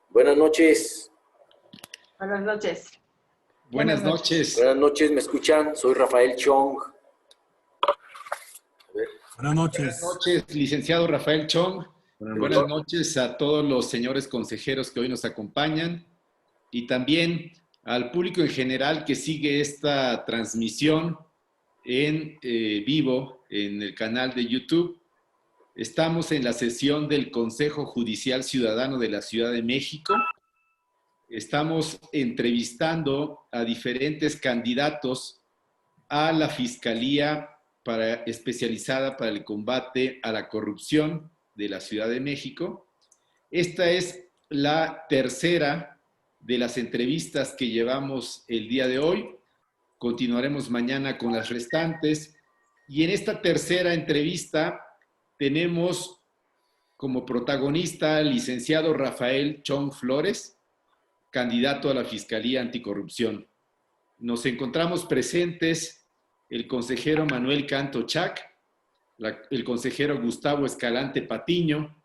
Buenas noches. Buenas noches. Buenas noches. Buenas noches, ¿me escuchan? Soy Rafael Chong. Buenas noches, licenciado Rafael Chong. Buenas noches a todos los señores consejeros que hoy nos acompañan y también al público en general que sigue esta transmisión en vivo en el canal de YouTube. Estamos en la sesión del Consejo Judicial Ciudadano de la Ciudad de México. Estamos entrevistando a diferentes candidatos a la Fiscalía especializada para el combate a la corrupción de la Ciudad de México. Esta es la tercera de las entrevistas que llevamos el día de hoy. Continuaremos mañana con las restantes. Y en esta tercera entrevista tenemos como protagonista al licenciado Rafael Chong Flores, candidato a la Fiscalía Anticorrupción. Nos encontramos presentes el consejero Manuel Canto Chac, el consejero Gustavo Escalante Patiño,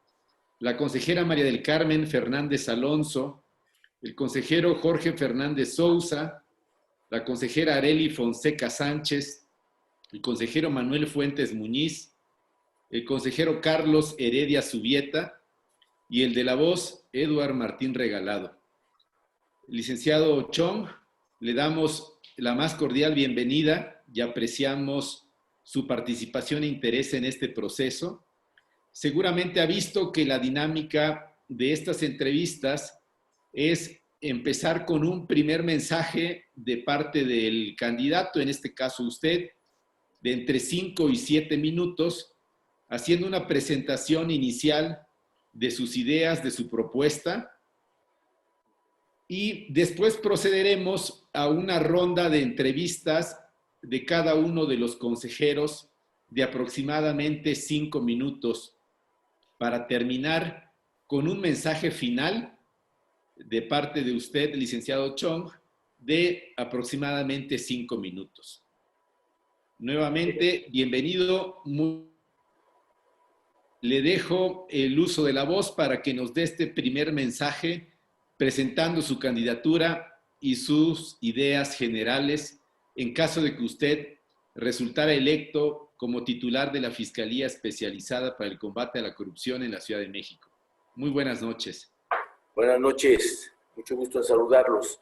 la consejera María del Carmen Fernández Alonso, el consejero Jorge Fernández Sousa, la consejera Arely Fonseca Sánchez, el consejero Manuel Fuentes Muñiz, el consejero Carlos Heredia Subieta y el de la voz, Eduard Martín Regalado. Licenciado Chong, le damos la más cordial bienvenida y apreciamos su participación e interés en este proceso. Seguramente ha visto que la dinámica de estas entrevistas es empezar con un primer mensaje de parte del candidato, en este caso usted, de entre 5 y 7 minutos, haciendo una presentación inicial de sus ideas, de su propuesta, y después procederemos a una ronda de entrevistas de cada uno de los consejeros de aproximadamente 5 minutos para terminar con un mensaje final de parte de usted, licenciado Chong, de aproximadamente 5 minutos. Nuevamente, bienvenido. Le dejo el uso de la voz para que nos dé este primer mensaje presentando su candidatura y sus ideas generales en caso de que usted resultara electo como titular de la Fiscalía Especializada para el Combate a la Corrupción en la Ciudad de México. Muy buenas noches. Buenas noches, mucho gusto en saludarlos.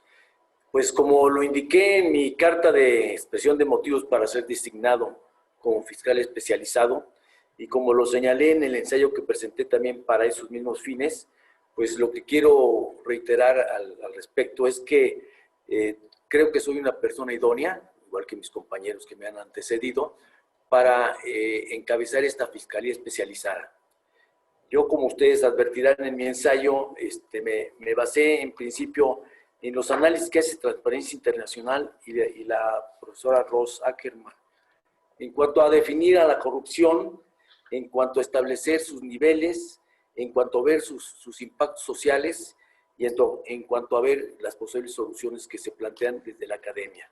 Pues como lo indiqué en mi carta de expresión de motivos para ser designado como fiscal especializado y como lo señalé en el ensayo que presenté también para esos mismos fines, pues lo que quiero reiterar al respecto es que creo que soy una persona idónea, igual que mis compañeros que me han antecedido, para encabezar esta fiscalía especializada. Yo, como ustedes advertirán en mi ensayo, me basé en principio en los análisis que hace Transparencia Internacional y la profesora Ross Ackerman, en cuanto a definir a la corrupción, en cuanto a establecer sus niveles, en cuanto a ver sus impactos sociales y en cuanto a ver las posibles soluciones que se plantean desde la academia.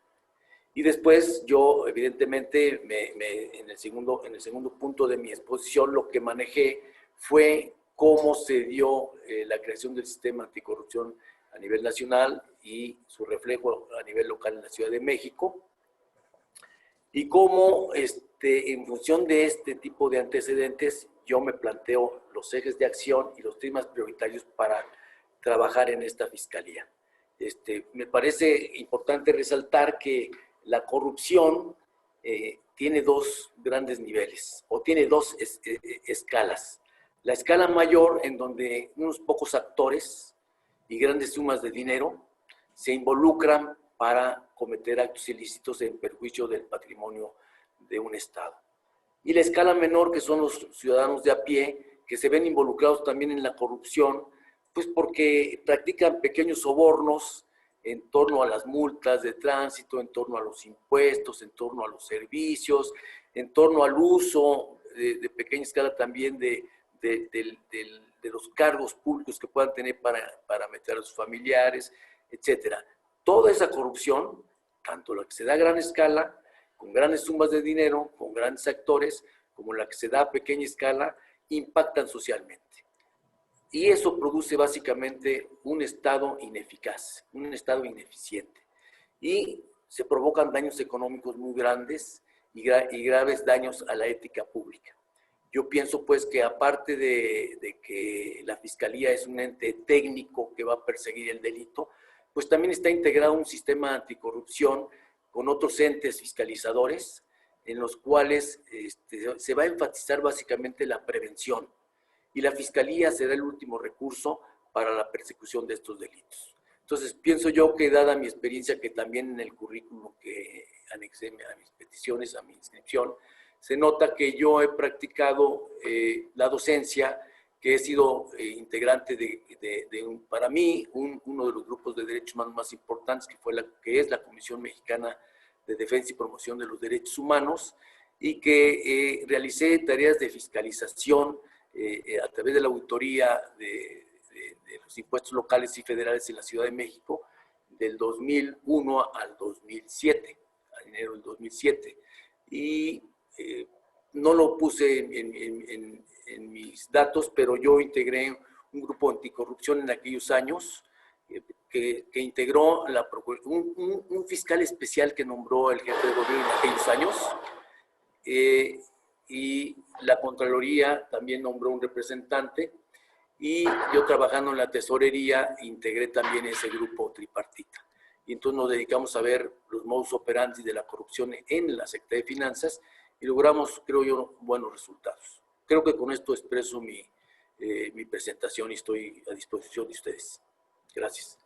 Y después yo, evidentemente, en el segundo punto de mi exposición, lo que manejé fue cómo se dio la creación del sistema anticorrupción a nivel nacional y su reflejo a nivel local en la Ciudad de México, y cómo en función de este tipo de antecedentes yo me planteo los ejes de acción y los temas prioritarios para trabajar en esta fiscalía. Me parece importante resaltar que la corrupción tiene dos grandes niveles, o tiene dos escalas. La escala mayor, en donde unos pocos actores y grandes sumas de dinero se involucran para cometer actos ilícitos en perjuicio del patrimonio de un Estado. Y la escala menor, que son los ciudadanos de a pie, que se ven involucrados también en la corrupción, pues porque practican pequeños sobornos en torno a las multas de tránsito, en torno a los impuestos, en torno a los servicios, en torno al uso de pequeña escala también de los cargos públicos que puedan tener para meter a sus familiares, etc. Toda esa corrupción, tanto la que se da a gran escala, con grandes sumas de dinero, con grandes actores, como la que se da a pequeña escala, impactan socialmente. Y eso produce básicamente un Estado ineficaz, un Estado ineficiente. Y se provocan daños económicos muy grandes y graves daños a la ética pública. Yo pienso pues que aparte de que la Fiscalía es un ente técnico que va a perseguir el delito, pues también está integrado un sistema anticorrupción con otros entes fiscalizadores en los cuales se va a enfatizar básicamente la prevención y la Fiscalía será el último recurso para la persecución de estos delitos. Entonces, pienso yo que dada mi experiencia, que también en el currículum que anexé a mis peticiones, a mi inscripción, se nota que yo he practicado la docencia, que he sido integrante para mí, uno de los grupos de derechos humanos más importantes, que es la Comisión Mexicana de Defensa y Promoción de los Derechos Humanos, y que realicé tareas de fiscalización a través de la auditoría de los impuestos locales y federales en la Ciudad de México, del 2001 al 2007, a enero del 2007. Y no lo puse en mis datos, pero yo integré un grupo anticorrupción en aquellos años que integró un fiscal especial que nombró el jefe de gobierno en aquellos años, y la Contraloría también nombró un representante, y yo trabajando en la tesorería integré también ese grupo tripartita. Y entonces nos dedicamos a ver los modus operandi de la corrupción en la Secretaría de Finanzas y logramos, creo yo, buenos resultados. Creo que con esto expreso mi presentación y estoy a disposición de ustedes. Gracias.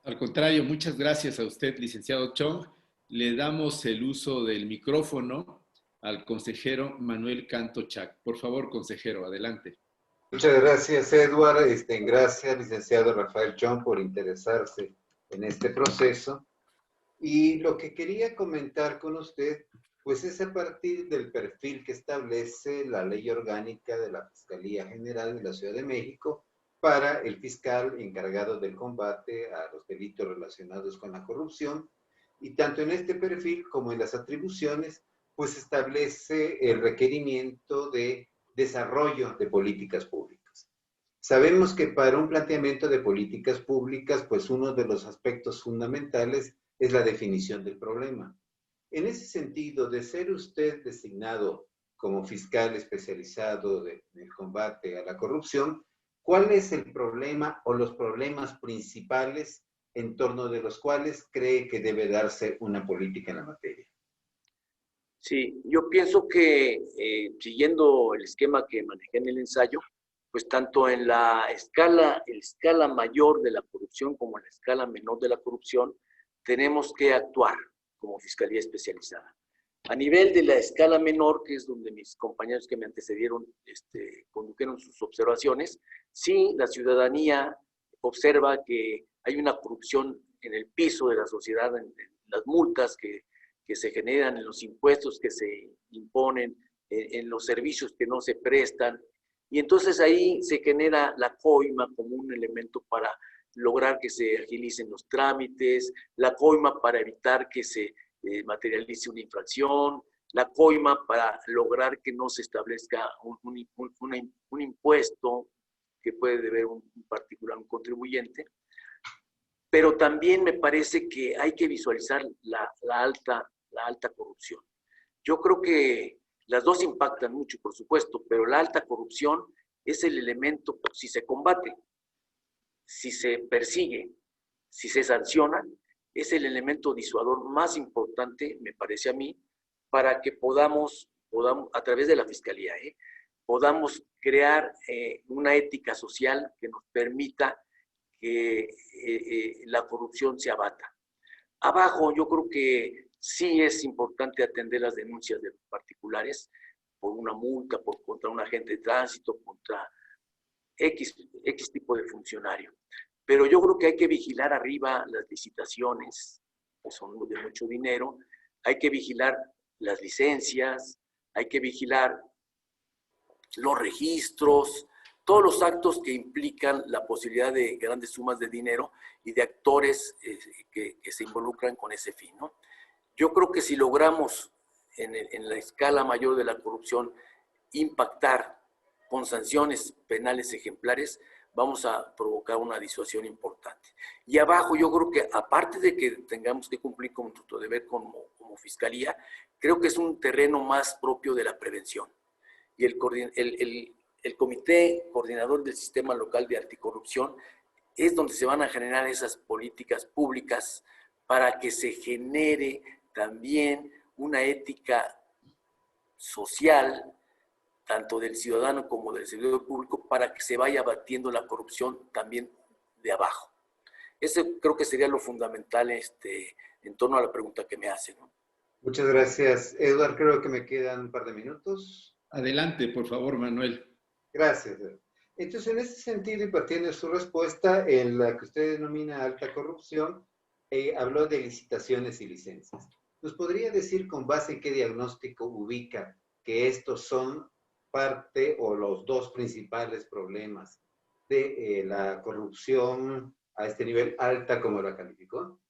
Al contrario, muchas gracias a usted, licenciado Chong. Le damos el uso del micrófono al consejero Manuel Canto Chac. Por favor, consejero, adelante. Muchas gracias, Edward. Gracias, licenciado Rafael Chong, por interesarse en este proceso. Y lo que quería comentar con usted, pues es a partir del perfil que establece la Ley Orgánica de la Fiscalía General de la Ciudad de México para el fiscal encargado del combate a los delitos relacionados con la corrupción. Y tanto en este perfil como en las atribuciones, pues establece el requerimiento de desarrollo de políticas públicas. Sabemos que para un planteamiento de políticas públicas, pues uno de los aspectos fundamentales es la definición del problema. En ese sentido, de ser usted designado como fiscal especializado en el combate a la corrupción, ¿cuál es el problema o los problemas principales en torno de los cuales cree que debe darse una política en la materia? Sí, yo pienso que siguiendo el esquema que manejé en el ensayo, pues tanto en la escala mayor de la corrupción como en la escala menor de la corrupción, tenemos que actuar como Fiscalía Especializada. A nivel de la escala menor, que es donde mis compañeros que me antecedieron condujeron sus observaciones, sí, la ciudadanía observa que hay una corrupción en el piso de la sociedad, en las multas que se generan, en los impuestos que se imponen, en los servicios que no se prestan. Y entonces ahí se genera la coima como un elemento para lograr que se agilicen los trámites, la coima para evitar que se materialice una infracción, la coima para lograr que no se establezca un impuesto que puede deber un contribuyente. Pero también me parece que hay que visualizar la alta corrupción. Yo creo que las dos impactan mucho, por supuesto, pero la alta corrupción es el elemento, si se combate, si se persigue, si se sanciona, es el elemento disuador más importante, me parece a mí, para que podamos a través de la Fiscalía, podamos crear una ética social que nos permita que la corrupción se abata. Abajo, yo creo que sí es importante atender las denuncias de los particulares por una multa, contra un agente de tránsito, contra X tipo de funcionario. Pero yo creo que hay que vigilar arriba las licitaciones, que son de mucho dinero, hay que vigilar las licencias, hay que vigilar los registros, todos los actos que implican la posibilidad de grandes sumas de dinero y de actores que se involucran con ese fin, ¿no? Yo creo que si logramos en la escala mayor de la corrupción impactar con sanciones penales ejemplares, vamos a provocar una disuasión importante. Y abajo yo creo que aparte de que tengamos que cumplir con nuestro deber como fiscalía, creo que es un terreno más propio de la prevención. Y el comité coordinador del sistema local de anticorrupción es donde se van a generar esas políticas públicas para que se genere también una ética social, tanto del ciudadano como del servidor público, para que se vaya batiendo la corrupción también de abajo. Ese creo que sería lo fundamental en torno a la pregunta que me hacen, ¿no? Muchas gracias, Edward. Creo que me quedan un par de minutos. Adelante, por favor, Manuel. Gracias. Entonces, en ese sentido, y partiendo de su respuesta, en la que usted denomina alta corrupción, habló de licitaciones y licencias. ¿Nos podría decir con base en qué diagnóstico ubica que estos son parte o los dos principales problemas de la corrupción a este nivel alta, como la calificó?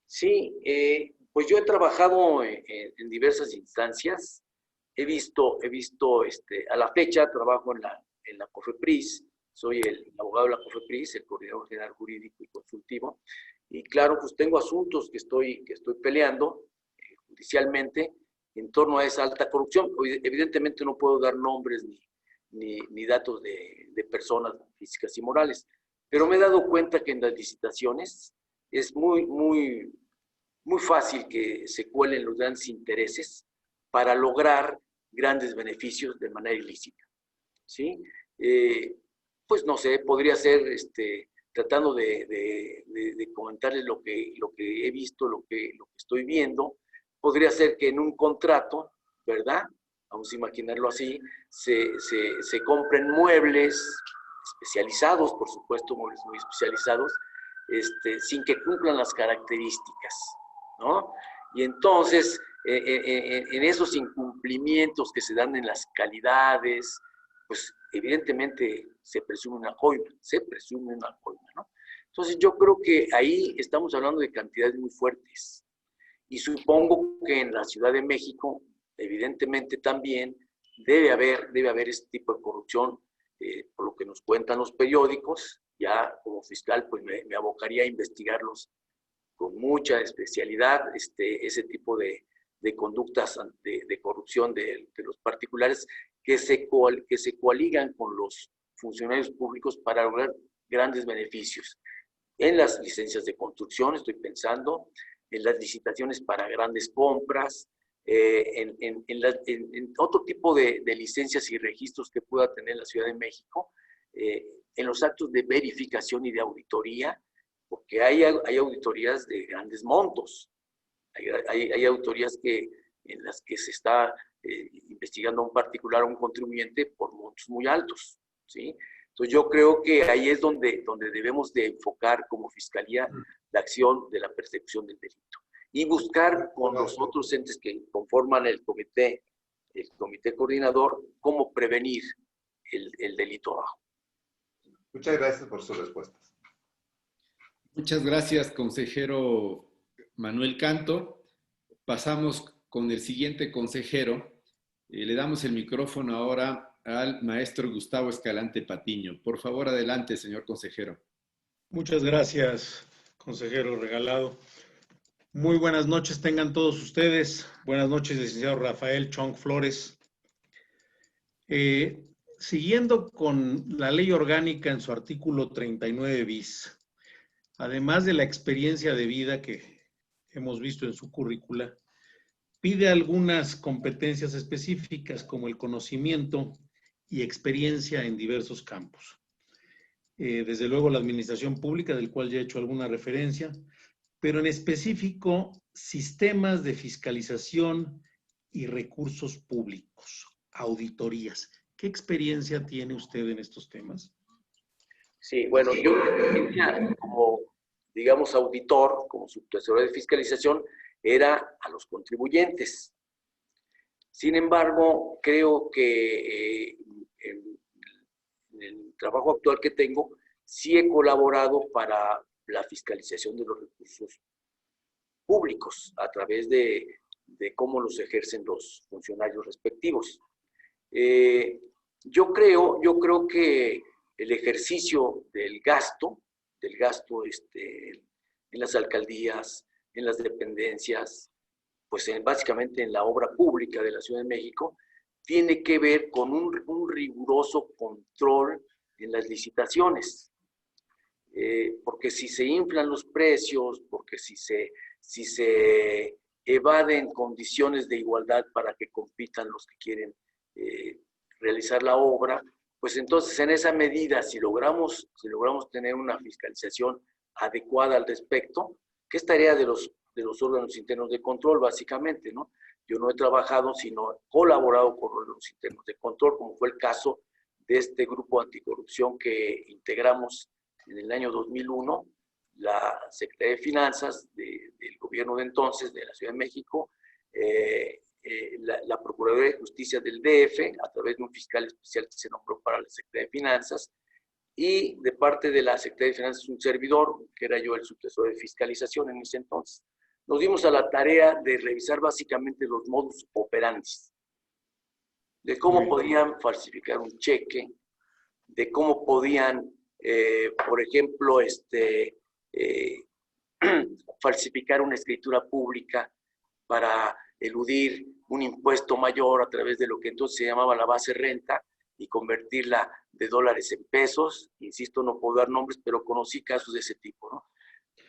Sí, pues yo he trabajado en diversas instancias. He visto a la fecha trabajo en la COFEPRIS, soy el abogado de la COFEPRIS, el coordinador general jurídico y consultivo, y claro, pues tengo asuntos que estoy peleando judicialmente en torno a esa alta corrupción. Evidentemente no puedo dar nombres ni datos de personas físicas y morales, pero me he dado cuenta que en las licitaciones es muy fácil que se cuelen los grandes intereses para lograr grandes beneficios de manera ilícita, ¿sí? Pues no sé, podría ser, tratando de comentarles lo que he visto, lo que estoy viendo, podría ser que en un contrato, ¿verdad? Vamos a imaginarlo así, se compren muebles especializados, por supuesto, muebles muy especializados, sin que cumplan las características, ¿no? Y entonces, en esos incumplimientos que se dan en las calidades, pues evidentemente se presume una coima, ¿no? Entonces yo creo que ahí estamos hablando de cantidades muy fuertes. Y supongo que en la Ciudad de México, evidentemente también debe haber este tipo de corrupción, por lo que nos cuentan los periódicos. Ya como fiscal, pues me abocaría a investigarlos con mucha especialidad, ese tipo de conductas de corrupción de los particulares que se coaligan con los funcionarios públicos para lograr grandes beneficios. En las licencias de construcción, estoy pensando, en las licitaciones para grandes compras, en otro tipo de licencias y registros que pueda tener la Ciudad de México, en los actos de verificación y de auditoría, porque hay auditorías de grandes montos, hay auditorías en las que se está investigando a un particular o un contribuyente por montos muy altos, ¿sí? Entonces yo creo que ahí es donde debemos de enfocar como Fiscalía la acción de la persecución del delito y buscar con los otros entes que conforman el comité coordinador cómo prevenir el delito abajo. Muchas gracias por sus respuestas. Muchas gracias, consejero Manuel Canto. Pasamos con el siguiente consejero. Le damos el micrófono ahora al maestro Gustavo Escalante Patiño. Por favor, adelante, señor consejero. Muchas gracias, consejero Regalado. Muy buenas noches tengan todos ustedes. Buenas noches, licenciado Rafael Chong Flores. Siguiendo con la ley orgánica en su artículo 39 bis, además de la experiencia de vida que hemos visto en su currícula, pide algunas competencias específicas como el conocimiento y experiencia en diversos campos. Desde luego la administración pública, del cual ya he hecho alguna referencia, pero en específico sistemas de fiscalización y recursos públicos, auditorías. ¿Qué experiencia tiene usted en estos temas? Sí, bueno, yo como, digamos, auditor, como subtesorero de fiscalización, era a los contribuyentes. Sin embargo, creo que en el trabajo actual que tengo, sí he colaborado para la fiscalización de los recursos públicos a través de cómo los ejercen los funcionarios respectivos. Yo creo que el ejercicio del gasto en las alcaldías, en las dependencias, pues básicamente en la obra pública de la Ciudad de México, tiene que ver con un riguroso control en las licitaciones. Porque si se inflan los precios, porque si se evaden condiciones de igualdad para que compitan los que quieren realizar la obra, pues entonces en esa medida, si logramos tener una fiscalización adecuada al respecto, que es tarea de los órganos internos de control, básicamente, ¿no? Yo no he trabajado, sino colaborado con órganos internos de control, como fue el caso de este grupo anticorrupción que integramos en el año 2001, la Secretaría de Finanzas del gobierno de entonces, de la Ciudad de México, la Procuraduría de Justicia del DF, a través de un fiscal especial que se nombró para la Secretaría de Finanzas, y de parte de la Secretaría de Finanzas un servidor, que era yo el subtesoro de fiscalización en ese entonces. Nos dimos a la tarea de revisar básicamente los modus operandi, de cómo podían falsificar un cheque, de cómo podían, por ejemplo, falsificar una escritura pública para eludir un impuesto mayor a través de lo que entonces se llamaba la base renta y convertirla de dólares en pesos. Insisto, no puedo dar nombres, pero conocí casos de ese tipo, ¿no?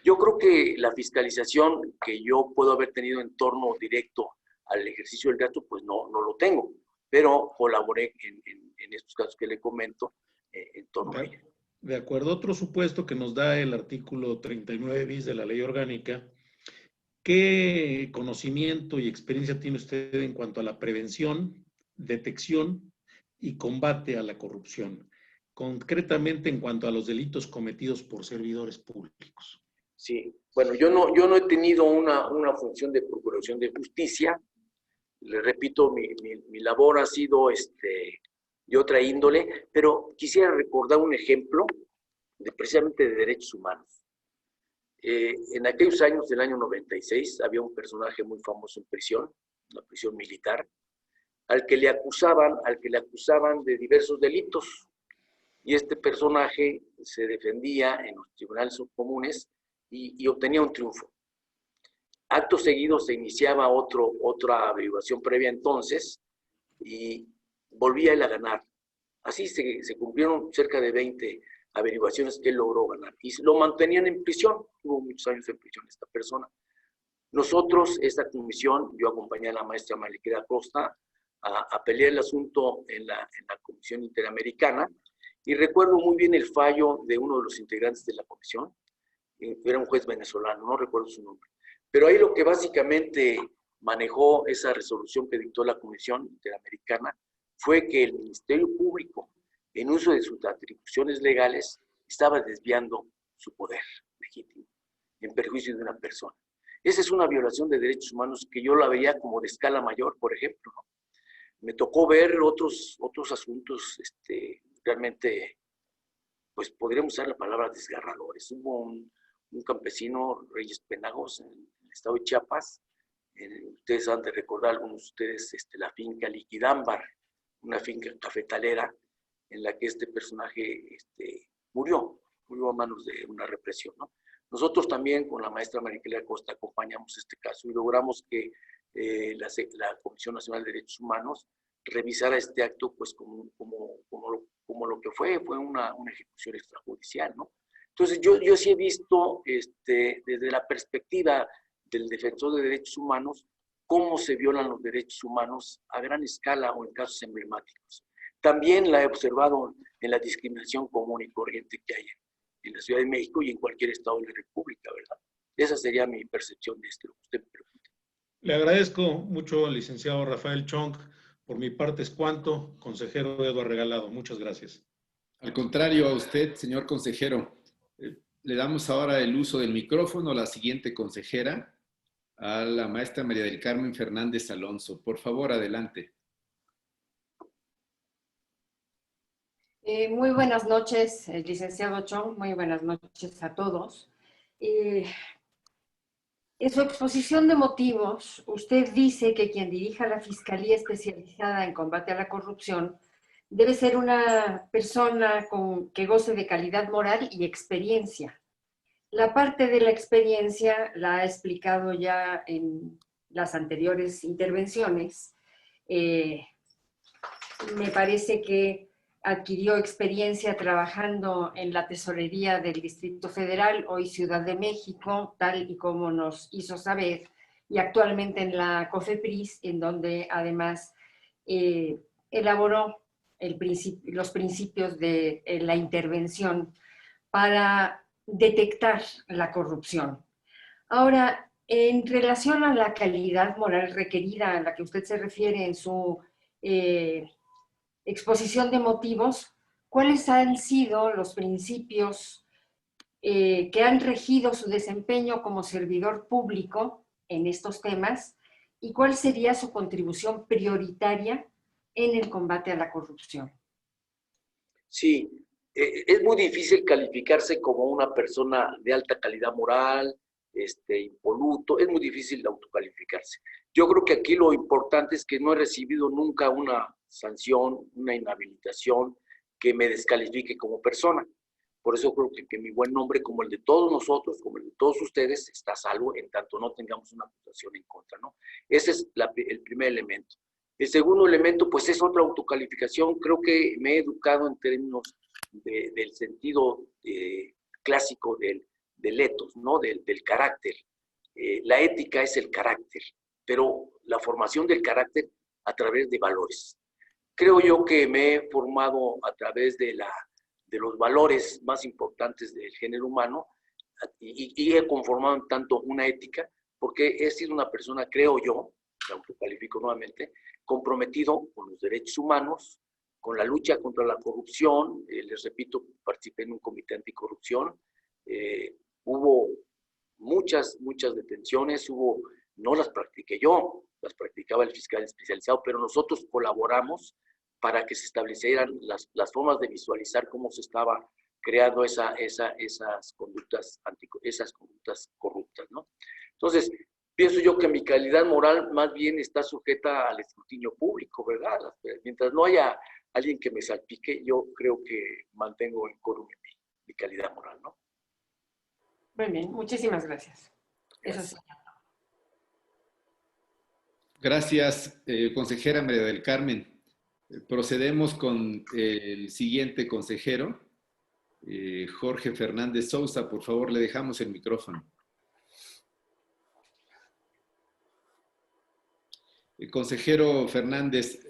Yo creo que la fiscalización que yo puedo haber tenido en torno directo al ejercicio del gasto, pues no lo tengo, pero colaboré en estos casos que le comento en torno a ello. De acuerdo a otro supuesto que nos da el artículo 39 bis de la Ley Orgánica, ¿qué conocimiento y experiencia tiene usted en cuanto a la prevención, detección y combate a la corrupción? Concretamente en cuanto a los delitos cometidos por servidores públicos. Sí, bueno, yo no he tenido una función de procuración de justicia. Le repito, mi labor ha sido de otra índole, pero quisiera recordar un ejemplo precisamente de derechos humanos. En aquellos años del año 96 había un personaje muy famoso en prisión, una prisión militar, al que le acusaban de diversos delitos. Y este personaje se defendía en los tribunales comunes y obtenía un triunfo. Acto seguido se iniciaba otra averiguación previa entonces y volvía él a ganar. Así se cumplieron cerca de 20 averiguaciones que él logró ganar. Y lo mantenían en prisión. Tuvo muchos años en prisión esta persona. Nosotros, esta comisión, yo acompañé a la maestra Mariquera Costa a pelear el asunto en la Comisión Interamericana, y recuerdo muy bien el fallo de uno de los integrantes de la comisión. Era un juez venezolano, no recuerdo su nombre. Pero ahí lo que básicamente manejó esa resolución que dictó la Comisión Interamericana fue que el Ministerio Público, en uso de sus atribuciones legales, estaba desviando su poder legítimo en perjuicio de una persona. Esa es una violación de derechos humanos que yo la veía como de escala mayor, por ejemplo, ¿no? Me tocó ver otros asuntos realmente, pues podríamos usar la palabra desgarradores. Hubo un campesino, Reyes Penagos, en el estado de Chiapas. Ustedes han de recordar, algunos de ustedes, la finca Liquidámbar, una finca cafetalera en la que este personaje murió a manos de una represión, ¿no? Nosotros también con la maestra Mariquera Costa acompañamos este caso y logramos que la Comisión Nacional de Derechos Humanos revisara este acto pues como lo que fue una ejecución extrajudicial, ¿no? Entonces yo sí he visto desde la perspectiva del defensor de derechos humanos cómo se violan los derechos humanos a gran escala o en casos emblemáticos. También la he observado en la discriminación común y corriente que hay en la Ciudad de México y en cualquier estado de la República, ¿verdad? Esa sería mi percepción de esto que usted me pregunta. Le agradezco mucho al licenciado Rafael Chong. Por mi parte es cuanto. Consejero Eduardo Regalado, muchas gracias. Al contrario, a usted, señor consejero. Le damos ahora el uso del micrófono a la siguiente consejera, a la maestra María del Carmen Fernández Alonso. Por favor, adelante. Muy buenas noches, licenciado Chong. Muy buenas noches a todos. En su exposición de motivos, usted dice que quien dirija la Fiscalía Especializada en Combate a la Corrupción debe ser una persona que goce de calidad moral y experiencia. La parte de la experiencia la ha explicado ya en las anteriores intervenciones. Me parece que adquirió experiencia trabajando en la tesorería del Distrito Federal, hoy Ciudad de México, tal y como nos hizo saber, y actualmente en la COFEPRIS, en donde además elaboró los principios de la intervención para detectar la corrupción. Ahora, en relación a la calidad moral requerida a la que usted se refiere en su exposición de motivos, ¿cuáles han sido los principios que han regido su desempeño como servidor público en estos temas y cuál sería su contribución prioritaria en el combate a la corrupción? Sí, es muy difícil calificarse como una persona de alta calidad moral, impoluto, es muy difícil de autocalificarse. Yo creo que aquí lo importante es que no he recibido nunca una sanción, una inhabilitación que me descalifique como persona. Por eso creo que mi buen nombre, como el de todos nosotros, como el de todos ustedes, está a salvo en tanto no tengamos una acusación en contra, ¿no? Ese es el primer elemento. El segundo elemento, pues, es otra autocalificación. Creo que me he educado en términos del sentido clásico del ethos, ¿no? Del carácter. La ética es el carácter, pero la formación del carácter a través de valores. Creo yo que me he formado a través de los valores más importantes del género humano y he conformado en tanto una ética, porque he sido una persona, creo yo, me autocalifico nuevamente, comprometido con los derechos humanos, con la lucha contra la corrupción. Les repito, participé en un comité anticorrupción. Hubo muchas detenciones, no las practiqué yo, las practicaba el fiscal especializado, pero nosotros colaboramos para que se establecieran las formas de visualizar cómo se estaba creando esas conductas corruptas, ¿no? Entonces, pienso yo que mi calidad moral más bien está sujeta al escrutinio público, ¿verdad? Mientras no haya alguien que me salpique, yo creo que mantengo incólume mi calidad moral, ¿no? Muy bien, muchísimas gracias. Gracias. Eso sí. Gracias, consejera María del Carmen. Procedemos con el siguiente consejero, Jorge Fernández Sousa. Por favor, le dejamos el micrófono. El consejero Fernández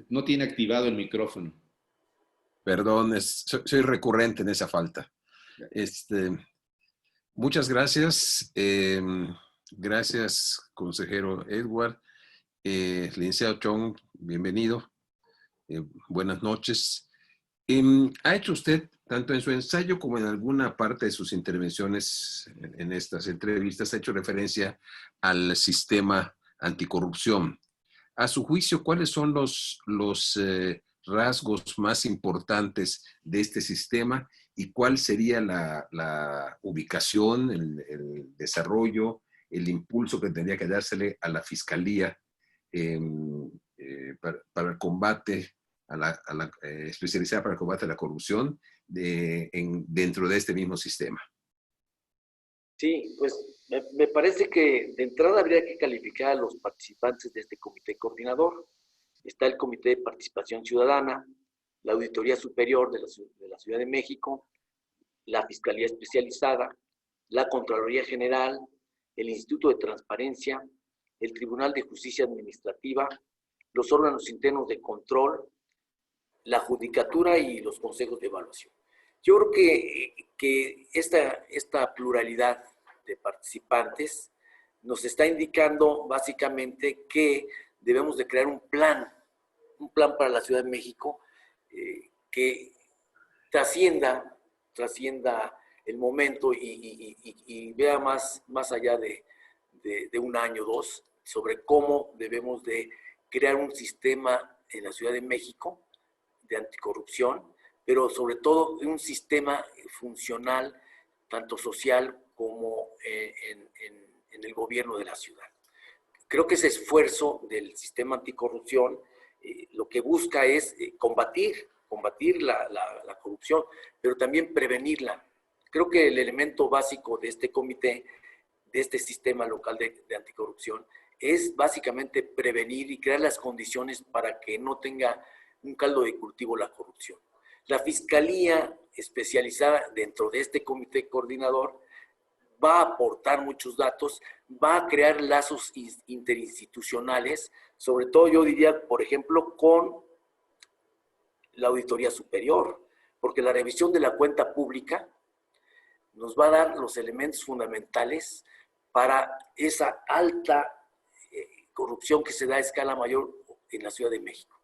no tiene activado el micrófono. Perdón, soy recurrente en esa falta. Muchas gracias. Gracias, consejero Edward. Licenciado Chong, bienvenido. Buenas noches. ¿Ha hecho usted, tanto en su ensayo como en alguna parte de sus intervenciones en estas entrevistas, ha hecho referencia al sistema anticorrupción? A su juicio, ¿cuáles son los rasgos más importantes de este sistema y cuál sería la ubicación, el desarrollo, el impulso que tendría que dársele a la Fiscalía para el combate, especializada para el combate a la corrupción dentro de este mismo sistema? Sí, pues me parece que de entrada habría que calificar a los participantes de este comité coordinador. Está el Comité de Participación Ciudadana, la Auditoría Superior de la Ciudad de México, la Fiscalía Especializada, la Contraloría General, el Instituto de Transparencia, el Tribunal de Justicia Administrativa, los órganos internos de control, la Judicatura y los consejos de evaluación. Yo creo que esta pluralidad de participantes nos está indicando básicamente que debemos de crear un plan para la Ciudad de México que trascienda el momento y vea más allá de un año o dos sobre cómo debemos de crear un sistema en la Ciudad de México de anticorrupción, pero sobre todo un sistema funcional, tanto social como en el gobierno de la ciudad. Creo que ese esfuerzo del sistema anticorrupción lo que busca es combatir la corrupción, pero también prevenirla. Creo que el elemento básico de este comité, de este sistema local de anticorrupción, es básicamente prevenir y crear las condiciones para que no tenga un caldo de cultivo la corrupción. La Fiscalía especializada dentro de este comité coordinador va a aportar muchos datos, va a crear lazos interinstitucionales, sobre todo yo diría, por ejemplo, con la Auditoría Superior, porque la revisión de la cuenta pública nos va a dar los elementos fundamentales para esa alta corrupción que se da a escala mayor en la Ciudad de México.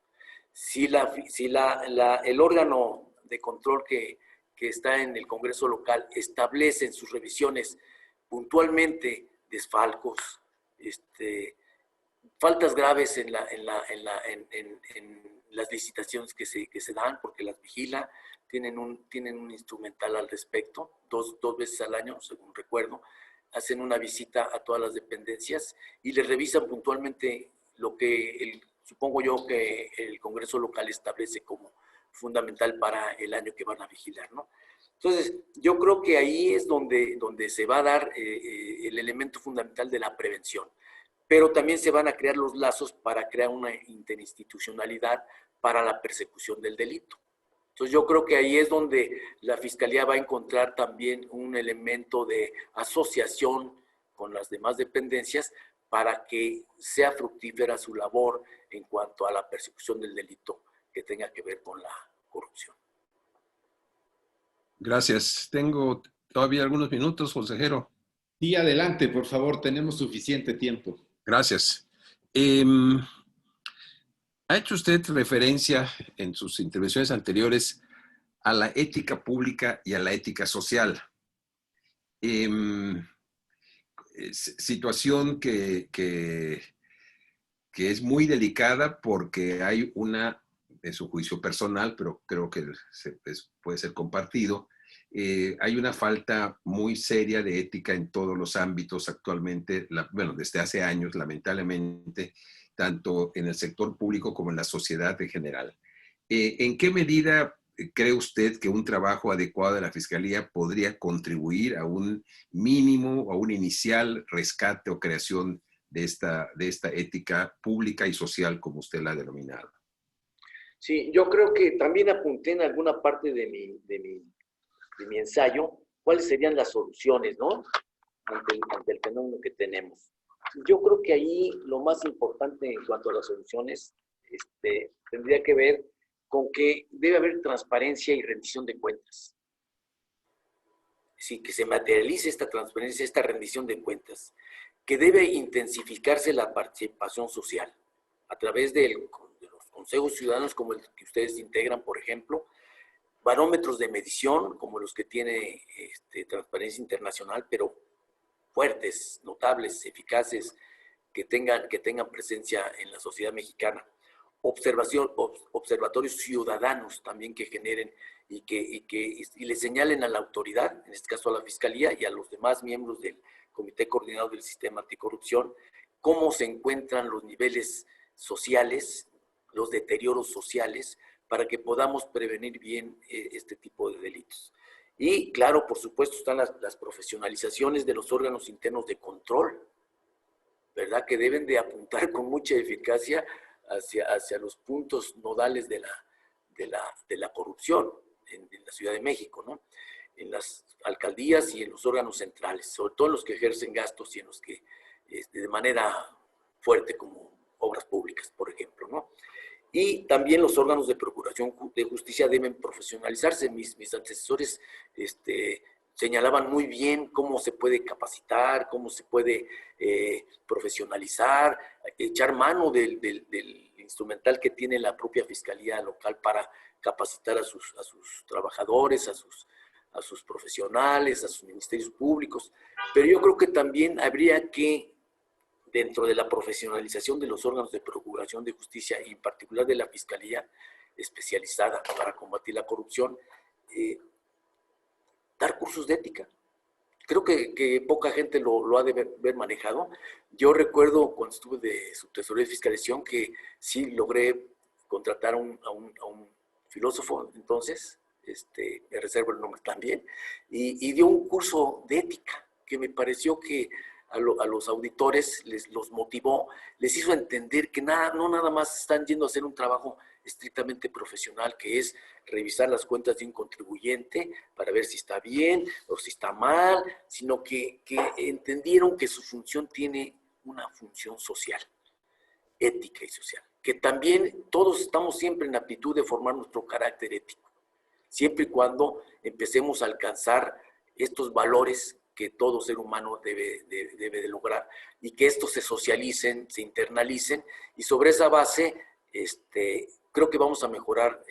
Si el órgano de control que está en el Congreso local establece en sus revisiones puntualmente desfalcos, faltas graves en las licitaciones que se dan, porque las vigila, tienen un instrumental al respecto, dos veces al año, según recuerdo, hacen una visita a todas las dependencias y les revisan puntualmente lo que supongo yo que el Congreso local establece como fundamental para el año que van a vigilar, ¿no? Entonces, yo creo que ahí es donde se va a dar el elemento fundamental de la prevención. Pero también se van a crear los lazos para crear una interinstitucionalidad para la persecución del delito. Entonces, yo creo que ahí es donde la Fiscalía va a encontrar también un elemento de asociación con las demás dependencias para que sea fructífera su labor en cuanto a la persecución del delito que tenga que ver con la corrupción. Gracias. Tengo todavía algunos minutos, consejero. Sí, adelante, por favor, tenemos suficiente tiempo. Gracias. Ha hecho usted referencia en sus intervenciones anteriores a la ética pública y a la ética social. Situación que es muy delicada porque hay una, en su juicio personal, pero creo que puede ser compartido, hay una falta muy seria de ética en todos los ámbitos actualmente, desde hace años, lamentablemente, tanto en el sector público como en la sociedad en general. ¿En qué medida cree usted que un trabajo adecuado de la Fiscalía podría contribuir a un mínimo o a un inicial rescate o creación de esta ética pública y social, como usted la ha denominado? Sí, yo creo que también apunté en alguna parte de mi ensayo cuáles serían las soluciones, ¿no? Ante el fenómeno que tenemos. Yo creo que ahí lo más importante en cuanto a las soluciones tendría que ver con que debe haber transparencia y rendición de cuentas. Sí, que se materialice esta transparencia, esta rendición de cuentas, que debe intensificarse la participación social a través de los consejos ciudadanos como el que ustedes integran, por ejemplo, barómetros de medición como los que tiene Transparencia Internacional, pero fuertes, notables, eficaces, que tengan presencia en la sociedad mexicana. Observatorios ciudadanos también que generen y le señalen a la autoridad, en este caso a la Fiscalía y a los demás miembros del Comité Coordinador del Sistema Anticorrupción, cómo se encuentran los niveles sociales, los deterioros sociales, para que podamos prevenir bien este tipo de delitos. Y claro, por supuesto, están las profesionalizaciones de los órganos internos de control, ¿verdad? Que deben de apuntar con mucha eficacia hacia los puntos nodales de la corrupción en la Ciudad de México, ¿no? En las alcaldías y en los órganos centrales, sobre todo en los que ejercen gastos y en los que de manera fuerte, como obras públicas, por ejemplo, ¿no? Y también los órganos de procuración de justicia deben profesionalizarse. Mis antecesores señalaban muy bien cómo se puede capacitar, cómo se puede profesionalizar, echar mano del instrumental que tiene la propia Fiscalía local para capacitar a sus trabajadores, a sus profesionales, a sus ministerios públicos. Pero yo creo que también habría que, dentro de la profesionalización de los órganos de procuración de justicia, y en particular de la Fiscalía especializada para combatir la corrupción, dar cursos de ética. Creo que poca gente lo ha de ver manejado. Yo recuerdo cuando estuve de subtesorería de fiscalización que sí logré contratar a un filósofo, entonces, me reservo el nombre también, y dio un curso de ética que me pareció que a los auditores los motivó, les hizo entender que no nada más están yendo a hacer un trabajo estrictamente profesional, que es revisar las cuentas de un contribuyente para ver si está bien o si está mal, sino que entendieron que su función tiene una función social, ética y social, que también todos estamos siempre en aptitud de formar nuestro carácter ético, siempre y cuando empecemos a alcanzar estos valores que todo ser humano debe de lograr, y que estos se socialicen, se internalicen, y sobre esa base creo que vamos a mejorar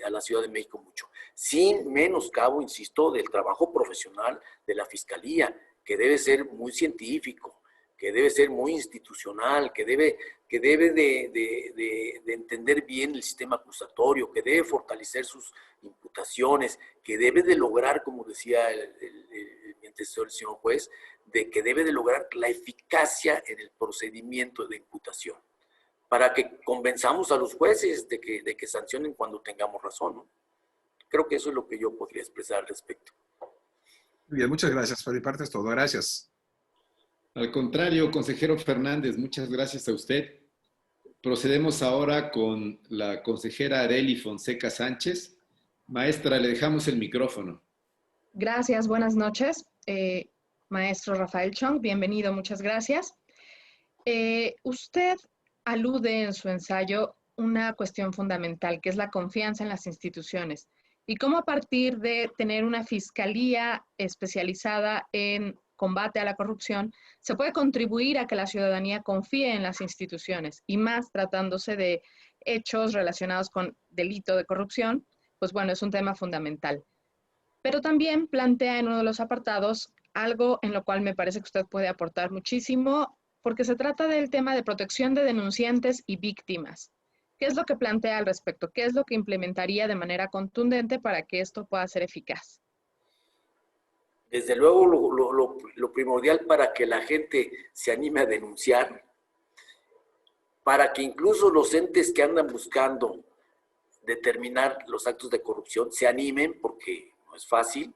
a la Ciudad de México mucho, sin menoscabo, insisto, del trabajo profesional de la Fiscalía, que debe ser muy científico, que debe ser muy institucional, que debe de entender bien el sistema acusatorio, que debe fortalecer sus imputaciones, que debe de lograr, como decía mi antecesor, el señor juez, de que debe de lograr la eficacia en el procedimiento de imputación, para que convenzamos a los jueces de que sancionen cuando tengamos razón, ¿no? Creo que eso es lo que yo podría expresar al respecto. Muy bien, muchas gracias. Por mi parte es todo. Gracias. Al contrario, consejero Fernández, muchas gracias a usted. Procedemos ahora con la consejera Arely Fonseca Sánchez. Maestra, le dejamos el micrófono. Gracias, buenas noches. Maestro Rafael Chong, bienvenido, muchas gracias. Usted alude en su ensayo una cuestión fundamental, que es la confianza en las instituciones, y cómo a partir de tener una fiscalía especializada en combate a la corrupción, se puede contribuir a que la ciudadanía confíe en las instituciones, y más tratándose de hechos relacionados con delito de corrupción, pues bueno, es un tema fundamental. Pero también plantea en uno de los apartados algo en lo cual me parece que usted puede aportar muchísimo, porque se trata del tema de protección de denunciantes y víctimas. ¿Qué es lo que plantea al respecto? ¿Qué es lo que implementaría de manera contundente para que esto pueda ser eficaz? Desde luego, lo primordial para que la gente se anime a denunciar, para que incluso los entes que andan buscando determinar los actos de corrupción se animen, porque no es fácil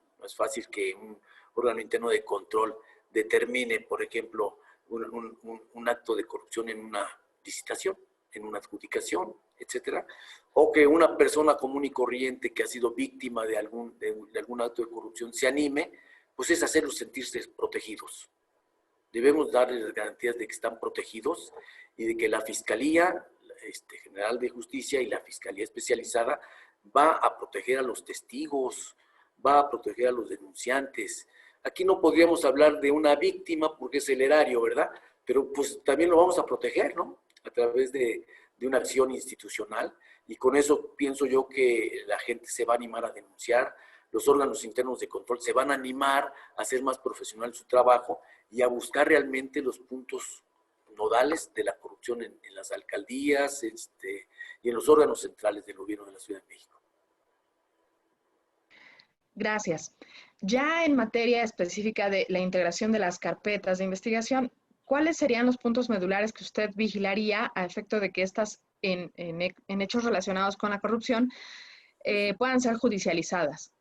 que un órgano interno de control determine, por ejemplo, un acto de corrupción en una licitación, en una adjudicación, etcétera, o que una persona común y corriente que ha sido víctima de algún acto de corrupción se anime, pues es hacerlos sentirse protegidos. Debemos darles las garantías de que están protegidos y de que la Fiscalía General de Justicia y la Fiscalía Especializada va a proteger a los testigos, va a proteger a los denunciantes. Aquí no podríamos hablar de una víctima porque es el erario, ¿verdad? Pero pues también lo vamos a proteger, ¿no? A través de una acción institucional, y con eso pienso yo que la gente se va a animar a denunciar, los órganos internos de control se van a animar a hacer más profesional su trabajo y a buscar realmente los puntos nodales de la corrupción en las alcaldías y en los órganos centrales del gobierno de la Ciudad de México. Gracias. Ya en materia específica de la integración de las carpetas de investigación, ¿cuáles serían los puntos medulares que usted vigilaría a efecto de que estas en hechos relacionados con la corrupción puedan ser judicializadas?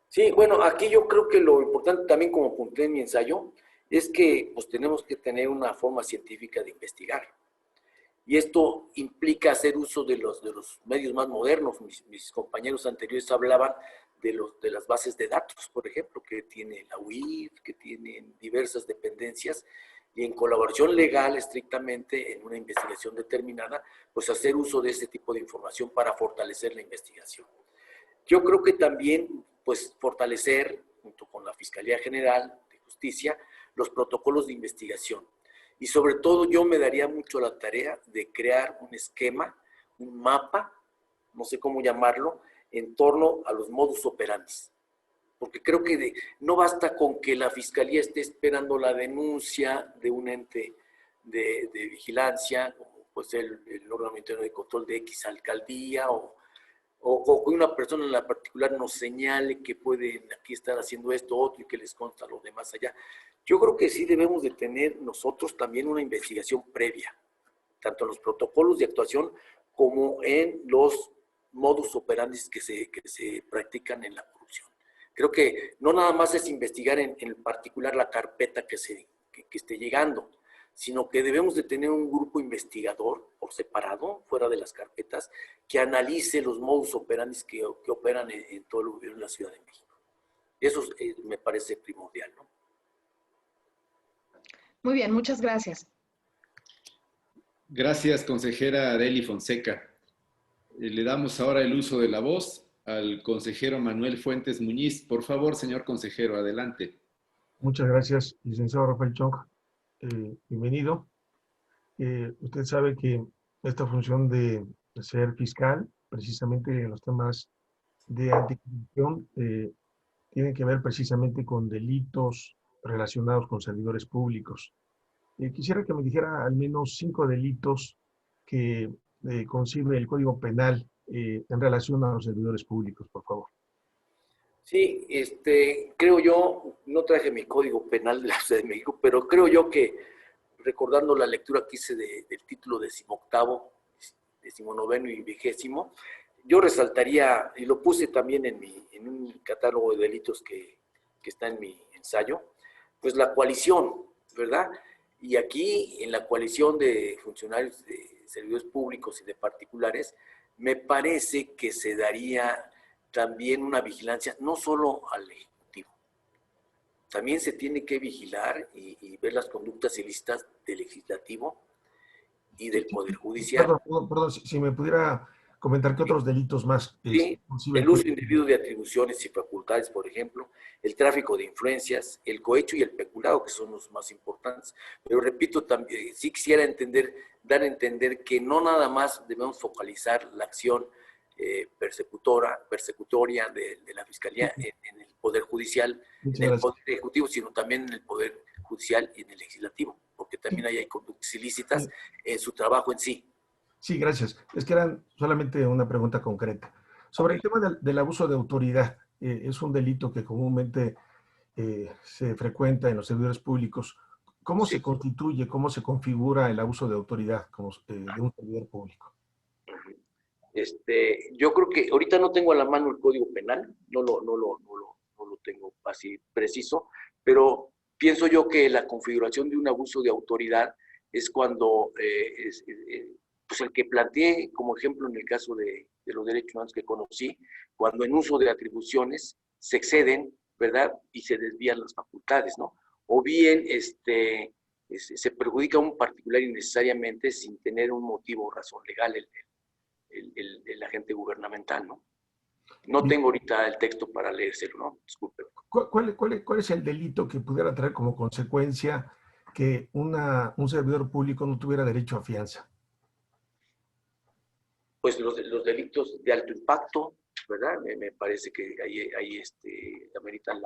Sí, bueno, aquí yo creo que lo importante también, como apunté en mi ensayo, es que pues tenemos que tener una forma científica de investigar. Y esto implica hacer uso de los medios más modernos. Mis compañeros anteriores hablaban de las bases de datos, por ejemplo, que tiene la UIF, que tienen diversas dependencias, y en colaboración legal estrictamente en una investigación determinada, pues hacer uso de este tipo de información para fortalecer la investigación. Yo creo que también, pues, fortalecer, junto con la Fiscalía General de Justicia, los protocolos de investigación. Y sobre todo yo me daría mucho la tarea de crear un esquema, un mapa, no sé cómo llamarlo, en torno a los modus operandi. Porque creo que no basta con que la Fiscalía esté esperando la denuncia de un ente de vigilancia, como puede ser el órgano interno de control de X alcaldía, o que una persona en la particular nos señale que pueden aquí estar haciendo esto, otro, y que les consta lo demás allá. Yo creo que sí debemos de tener nosotros también una investigación previa, tanto en los protocolos de actuación como en los modus operandi que se practican en la corrupción. Creo que no nada más es investigar en particular la carpeta que esté llegando, sino que debemos de tener un grupo investigador por separado, fuera de las carpetas, que analice los modus operandi que operan en todo el gobierno de la Ciudad de México. Eso me parece primordial, ¿no? Muy bien, muchas gracias. Gracias, consejera Adely Fonseca. Le damos ahora el uso de la voz al consejero Manuel Fuentes Muñiz. Por favor, señor consejero, adelante. Muchas gracias, licenciado Rafael Chong. Bienvenido. Usted sabe que esta función de ser fiscal, precisamente en los temas de anticorrupción, tiene que ver precisamente con delitos relacionados con servidores públicos. Quisiera que me dijera al menos 5 delitos que concibe el Código Penal en relación a los servidores públicos, por favor. Sí, creo yo, no traje mi Código Penal de la Ciudad de México, pero creo yo que, recordando la lectura que hice del título 18º, 19º y 20º, yo resaltaría, y lo puse también en un catálogo de delitos que está en mi ensayo, pues la coalición, ¿verdad? Y aquí, en la coalición de funcionarios de servidores públicos y de particulares, me parece que se daría también una vigilancia, no solo al Ejecutivo, también se tiene que vigilar y ver las conductas ilícitas del Legislativo y del Poder Judicial. Perdón, si me pudiera comentar qué otros delitos más. Sí, el uso indebido de atribuciones y facultades, por ejemplo, el tráfico de influencias, el cohecho y el peculado, que son los más importantes. Pero repito, también sí quisiera dar a entender que no nada más debemos focalizar la acción persecutoria de la Fiscalía en el Poder Judicial, en el Poder Ejecutivo, sino también en el Poder Judicial y en el Legislativo, porque también ahí hay conductas ilícitas en su trabajo en sí. Sí, gracias. Es que era solamente una pregunta concreta. Sobre el tema del abuso de autoridad, es un delito que comúnmente se frecuenta en los servidores públicos. ¿Cómo se constituye, cómo se configura el abuso de autoridad de un servidor público? Yo creo que ahorita no tengo a la mano el Código Penal, no lo tengo así preciso, pero pienso yo que la configuración de un abuso de autoridad es cuando pues el que planteé como ejemplo en el caso de los derechos humanos que conocí, cuando en uso de atribuciones se exceden, ¿verdad? Y se desvían las facultades, ¿no? O bien se perjudica a un particular innecesariamente sin tener un motivo o razón legal el agente gubernamental, ¿no? No tengo ahorita el texto para leérselo, ¿no? Disculpe. ¿Cuál es el delito que pudiera traer como consecuencia que un servidor público no tuviera derecho a fianza? Pues los delitos de alto impacto, ¿verdad? Me parece que ahí ameritan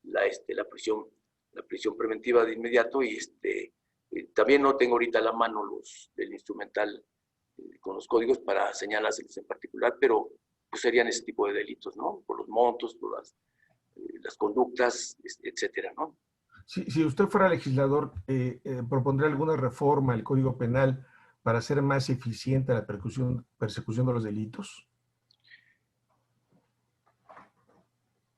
la prisión preventiva de inmediato y también no tengo ahorita a la mano del instrumental con los códigos para señalárselos en particular, pero pues serían ese tipo de delitos, ¿no? Por los montos, por las conductas, etcétera, ¿no? Si usted fuera legislador, ¿propondría alguna reforma al Código Penal para hacer más eficiente la persecución de los delitos?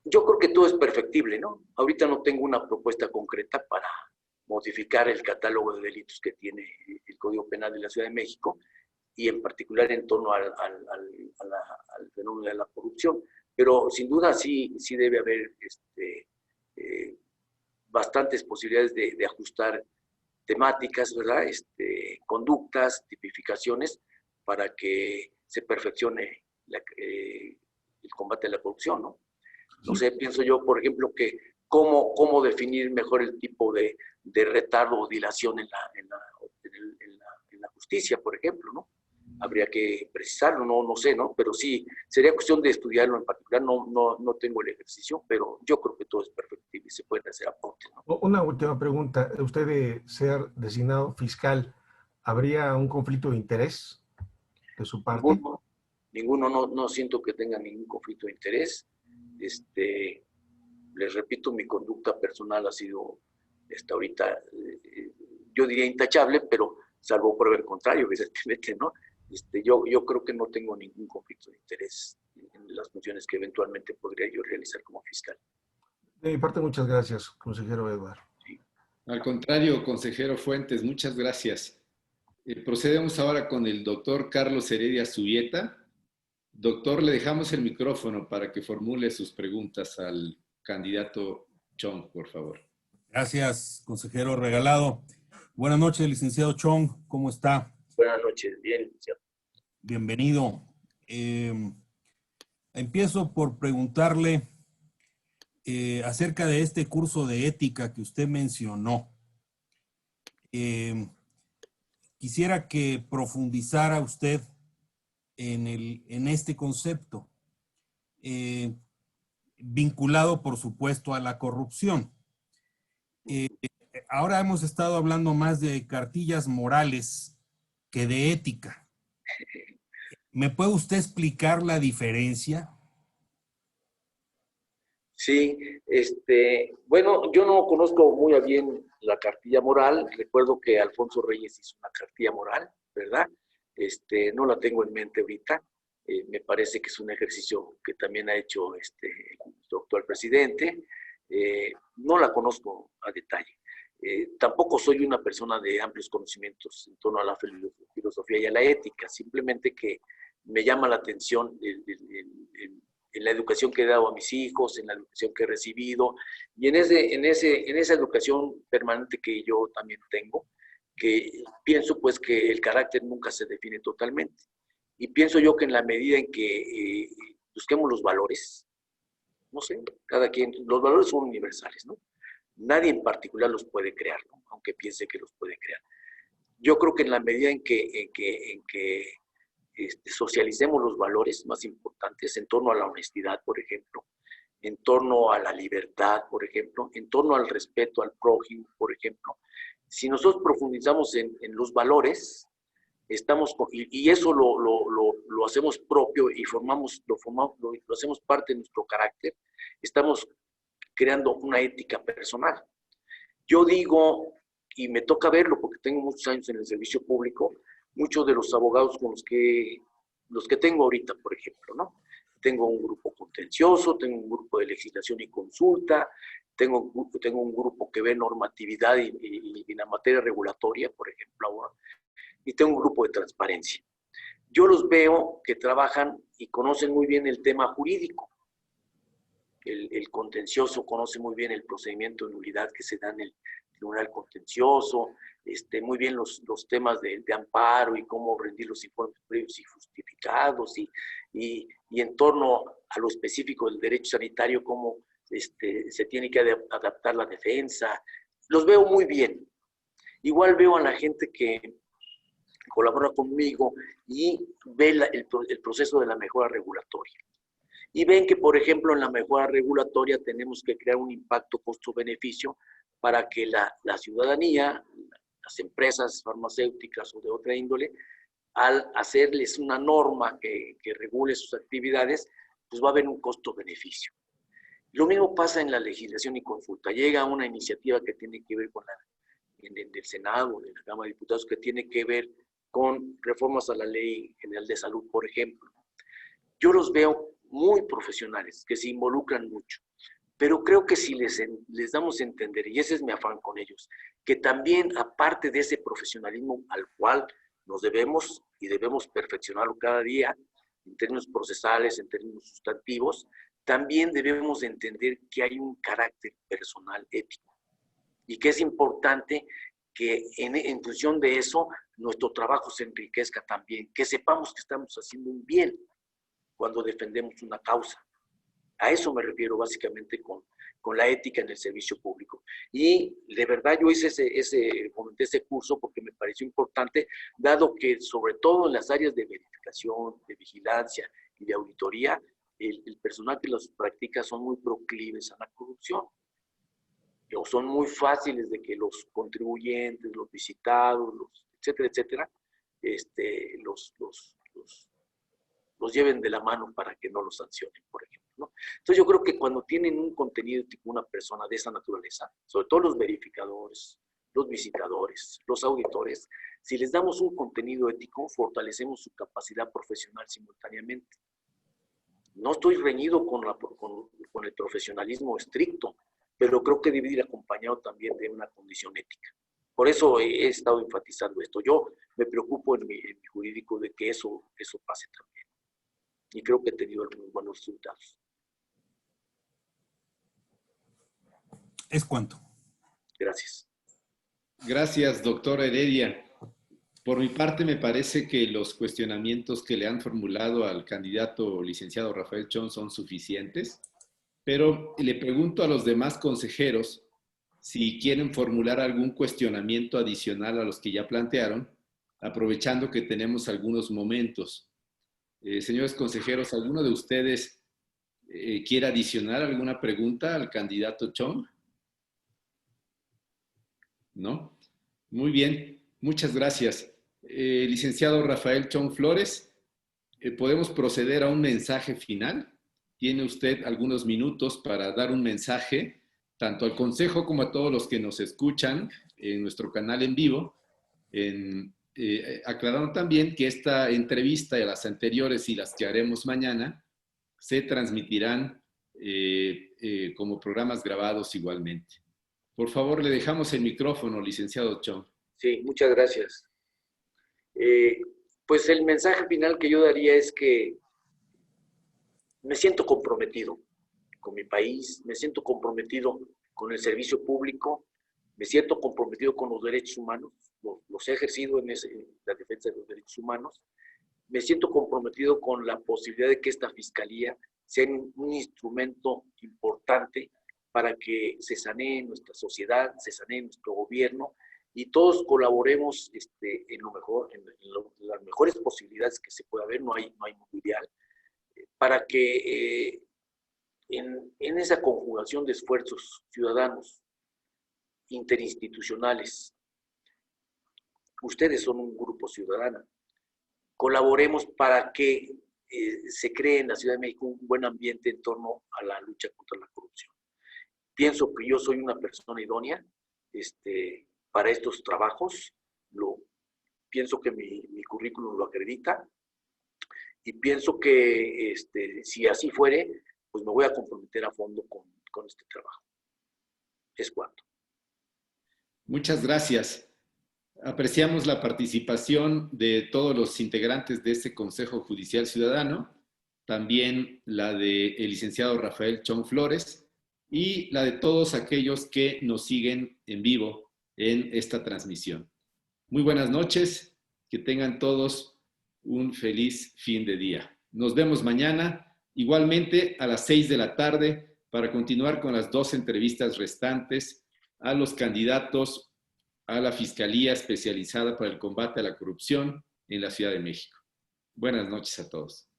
Yo creo que todo es perfectible, ¿no? Ahorita no tengo una propuesta concreta para modificar el catálogo de delitos que tiene el Código Penal de la Ciudad de México y en particular en torno al fenómeno de la corrupción. Pero sin duda sí debe haber bastantes posibilidades de ajustar temáticas, ¿verdad? Conductas, tipificaciones, para que se perfeccione el combate a la corrupción, ¿no? No sé, pienso yo, por ejemplo, que cómo definir mejor el tipo de retardo o dilación en la justicia, por ejemplo, ¿no? Habría que precisarlo, no sé, ¿no? Pero sí, sería cuestión de estudiarlo en particular, no tengo el ejercicio, pero yo creo que todo es perfectible y se pueden hacer aportes, ¿no? Una última pregunta. Usted de ser designado fiscal, ¿habría un conflicto de interés de su parte? Ninguno, no siento que tenga ningún conflicto de interés. Les repito, mi conducta personal ha sido hasta ahorita, yo diría intachable, pero salvo prueba en contrario, evidentemente, ¿no? Yo creo que no tengo ningún conflicto de interés en las funciones que eventualmente podría yo realizar como fiscal. De mi parte, muchas gracias, consejero Edward. Sí. Al contrario, consejero Fuentes, muchas gracias. Procedemos ahora con el doctor Carlos Heredia Zubieta. Doctor, le dejamos el micrófono para que formule sus preguntas al candidato Chong, por favor. Gracias, consejero regalado. Buenas noches, licenciado Chong, ¿cómo está? Buenas noches, bien, licenciado. Bienvenido. Empiezo por preguntarle acerca de este curso de ética que usted mencionó. Quisiera que profundizara usted en este concepto, vinculado, por supuesto, a la corrupción. Ahora hemos estado hablando más de cartillas morales que de ética. ¿Me puede usted explicar la diferencia? Sí, bueno, yo no conozco muy bien la cartilla moral. Recuerdo que Alfonso Reyes hizo una cartilla moral, ¿verdad? No la tengo en mente ahorita. Me parece que es un ejercicio que también ha hecho nuestro actual presidente. No la conozco a detalle. Tampoco soy una persona de amplios conocimientos en torno a la filosofía y a la ética, simplemente que me llama la atención en la educación que he dado a mis hijos, en la educación que he recibido, y en esa educación permanente que yo también tengo, que pienso pues que el carácter nunca se define totalmente. Y pienso yo que en la medida en que busquemos los valores, no sé, cada quien, los valores son universales, ¿no? Nadie en particular los puede crear, ¿no? Aunque piense que los puede crear. Yo creo que en la medida en que socialicemos los valores más importantes en torno a la honestidad, por ejemplo, en torno a la libertad, por ejemplo, en torno al respeto al prójimo, por ejemplo, si nosotros profundizamos en los valores, y eso lo hacemos propio y lo hacemos parte de nuestro carácter, estamos creando una ética personal. Yo digo, y me toca verlo porque tengo muchos años en el servicio público, muchos de los abogados con los que tengo ahorita, por ejemplo, ¿no? Tengo un grupo contencioso, tengo un grupo de legislación y consulta, tengo un grupo que ve normatividad y la materia regulatoria, por ejemplo, ahora, y tengo un grupo de transparencia. Yo los veo que trabajan y conocen muy bien el tema jurídico. El contencioso conoce muy bien el procedimiento de nulidad que se da en el tribunal contencioso, muy bien los temas de amparo y cómo rendir los informes previos y justificados, y en torno a lo específico del derecho sanitario, cómo se tiene que adaptar la defensa. Los veo muy bien. Igual veo a la gente que colabora conmigo y ve el proceso de la mejora regulatoria. Y ven que, por ejemplo, en la mejora regulatoria tenemos que crear un impacto costo-beneficio para que la ciudadanía, las empresas farmacéuticas o de otra índole, al hacerles una norma que regule sus actividades, pues va a haber un costo-beneficio. Lo mismo pasa en la legislación y consulta. Llega una iniciativa que tiene que ver con en el Senado, en la Cámara de Diputados, que tiene que ver con reformas a la Ley General de Salud, por ejemplo. Yo los veo muy profesionales, que se involucran mucho, pero creo que si les damos a entender, y ese es mi afán con ellos, que también aparte de ese profesionalismo al cual nos debemos perfeccionarlo cada día, en términos procesales, en términos sustantivos, también debemos entender que hay un carácter personal ético, y que es importante que en función de eso nuestro trabajo se enriquezca también, que sepamos que estamos haciendo un bien cuando defendemos una causa. A eso me refiero básicamente con la ética en el servicio público. Y de verdad yo comenté ese curso porque me pareció importante, dado que sobre todo en las áreas de verificación, de vigilancia y de auditoría, el personal que los practica son muy proclives a la corrupción. O son muy fáciles de que los contribuyentes, los visitados, etcétera, etcétera, los lleven de la mano para que no los sancionen, por ejemplo, ¿no? Entonces yo creo que cuando tienen un contenido tipo una persona de esa naturaleza, sobre todo los verificadores, los visitadores, los auditores, si les damos un contenido ético, fortalecemos su capacidad profesional simultáneamente. No estoy reñido con el profesionalismo estricto, pero creo que debe ir acompañado también de una condición ética. Por eso he estado enfatizando esto. Yo me preocupo en mi jurídico de que eso pase también. Y creo que he tenido algunos buenos resultados. Es cuanto. Gracias. Gracias, doctor Heredia. Por mi parte, me parece que los cuestionamientos que le han formulado al candidato licenciado Rafael Chong son suficientes, pero le pregunto a los demás consejeros si quieren formular algún cuestionamiento adicional a los que ya plantearon, aprovechando que tenemos algunos momentos. Señores consejeros, ¿alguno de ustedes quiere adicionar alguna pregunta al candidato Chong? ¿No? Muy bien, muchas gracias. Licenciado Rafael Chong Flores, ¿podemos proceder a un mensaje final? Tiene usted algunos minutos para dar un mensaje, tanto al Consejo como a todos los que nos escuchan en nuestro canal en vivo, aclarando también que esta entrevista y las anteriores y las que haremos mañana se transmitirán como programas grabados igualmente. Por favor, le dejamos el micrófono, licenciado Chong. Sí, muchas gracias. Pues el mensaje final que yo daría es que me siento comprometido con mi país, me siento comprometido con el servicio público, me siento comprometido con los derechos humanos, los he ejercido en la defensa de los derechos humanos, me siento comprometido con la posibilidad de que esta fiscalía sea un instrumento importante para que se sanee nuestra sociedad, se sanee nuestro gobierno y todos colaboremos en lo mejor, en las mejores posibilidades que se pueda haber, no hay mundo ideal, para que en esa conjugación de esfuerzos ciudadanos, interinstitucionales, ustedes son un grupo ciudadano, colaboremos para que se cree en la Ciudad de México un buen ambiente en torno a la lucha contra la corrupción. Pienso que yo soy una persona idónea para estos trabajos, pienso que mi currículum lo acredita y pienso que si así fuere, pues me voy a comprometer a fondo con este trabajo. Es cuanto. Muchas gracias. Apreciamos la participación de todos los integrantes de este Consejo Judicial Ciudadano, también la del licenciado Rafael Chong Flores y la de todos aquellos que nos siguen en vivo en esta transmisión. Muy buenas noches, que tengan todos un feliz fin de día. Nos vemos mañana, igualmente a las 6 de la tarde, para continuar con las 2 entrevistas restantes a los candidatos a la Fiscalía Especializada para el Combate a la Corrupción en la Ciudad de México. Buenas noches a todos.